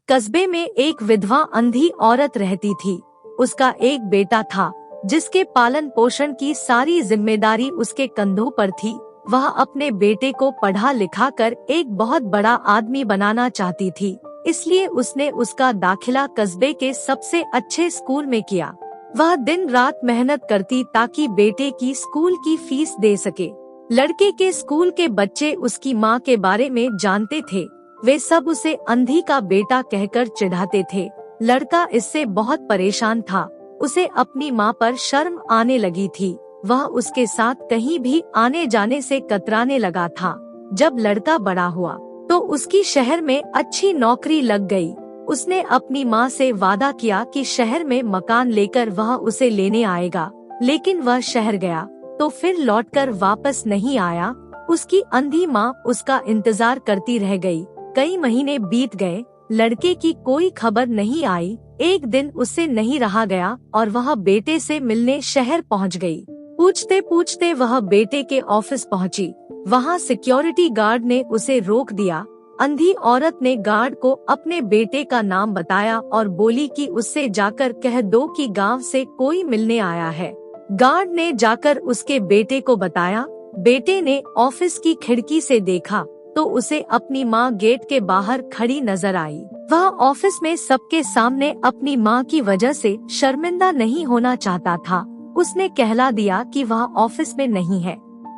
कस्बे में एक विधवा अंधी औरत रहती थी। उसका एक बेटा था जिसके पालन पोषण की सारी जिम्मेदारी उसके कंधों पर थी। वह अपने बेटे को पढ़ा लिखा कर एक बहुत बड़ा आदमी बनाना चाहती थी, इसलिए उसने उसका दाखिला कस्बे के सबसे अच्छे स्कूल में किया। वह दिन रात मेहनत करती ताकि बेटे की स्कूल की फीस दे सके। लड़के के स्कूल के बच्चे उसकी माँ के बारे में जानते थे। वे सब उसे अंधी का बेटा कहकर चिढ़ाते थे। लड़का इससे बहुत परेशान था। उसे अपनी माँ पर शर्म आने लगी थी। वह उसके साथ कहीं भी आने जाने से कतराने लगा था। जब लड़का बड़ा हुआ तो उसकी शहर में अच्छी नौकरी लग गई। उसने अपनी माँ से वादा किया कि शहर में मकान लेकर वह उसे लेने आएगा, लेकिन वह शहर गया तो फिर लौटकर वापस नहीं आया। उसकी अंधी माँ उसका इंतजार करती रह गई। कई महीने बीत गए, लड़के की कोई खबर नहीं आई। एक दिन उससे नहीं रहा गया और वह बेटे से मिलने शहर पहुंच गई। पूछते पूछते वह बेटे के ऑफिस पहुंची। वहां सिक्योरिटी गार्ड ने उसे रोक दिया। अंधी औरत ने गार्ड को अपने बेटे का नाम बताया और बोली कि उससे जाकर कह दो कि गांव से कोई मिलने आया है। गार्ड ने जाकर उसके बेटे को बताया। बेटे ने ऑफिस की खिड़की से देखा तो उसे अपनी माँ गेट के बाहर खड़ी नजर आई। वह ऑफिस में सबके सामने अपनी माँ की वजह से शर्मिंदा नहीं होना चाहता था। उसने कहला दिया कि वह ऑफिस में नहीं है।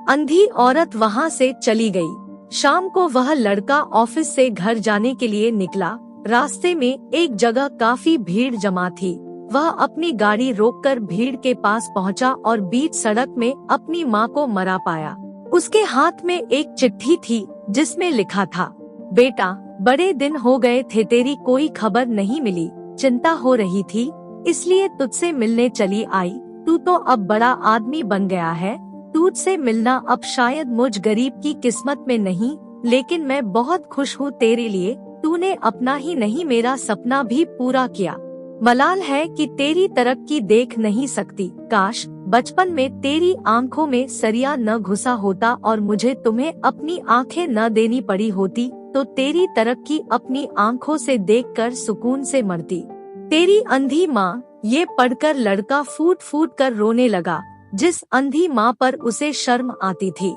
अंधी औरत वहाँ से चली गई। शाम को वह लड़का ऑफिस से घर जाने के लिए निकला। रास्ते में एक जगह काफी भीड़ जमा थी। वह अपनी गाड़ी रोककर भीड़ के पास पहुंचा और बीच सड़क में अपनी माँ को मरा पाया। उसके हाथ में एक चिट्ठी थी जिसमें लिखा था, बेटा, बड़े दिन हो गए थे, तेरी कोई खबर नहीं मिली। चिंता हो रही थी, इसलिए तुझसे मिलने चली आई। तू तो अब बड़ा आदमी बन गया है। तुझसे मिलना अब शायद मुझ गरीब की किस्मत में नहीं, लेकिन मैं बहुत खुश हूँ तेरे लिए। तूने अपना ही नहीं मेरा सपना भी पूरा किया। मलाल है कि तेरी तरक्की देख नहीं सकती। काश बचपन में तेरी आंखों में सरिया न घुसा होता और मुझे तुम्हें अपनी आंखें न देनी पड़ी होती, तो तेरी तरक्की अपनी आंखों से देखकर सुकून से मरती। तेरी अंधी माँ। ये पढ़कर लड़का फूट फूट कर रोने लगा। जिस अंधी माँ पर उसे शर्म आती थी,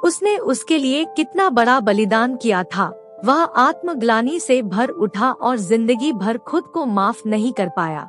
उसने उसके लिए कितना बड़ा बलिदान किया था। वह आत्मग्लानि से भर उठा और जिंदगी भर खुद को माफ नहीं कर पाया।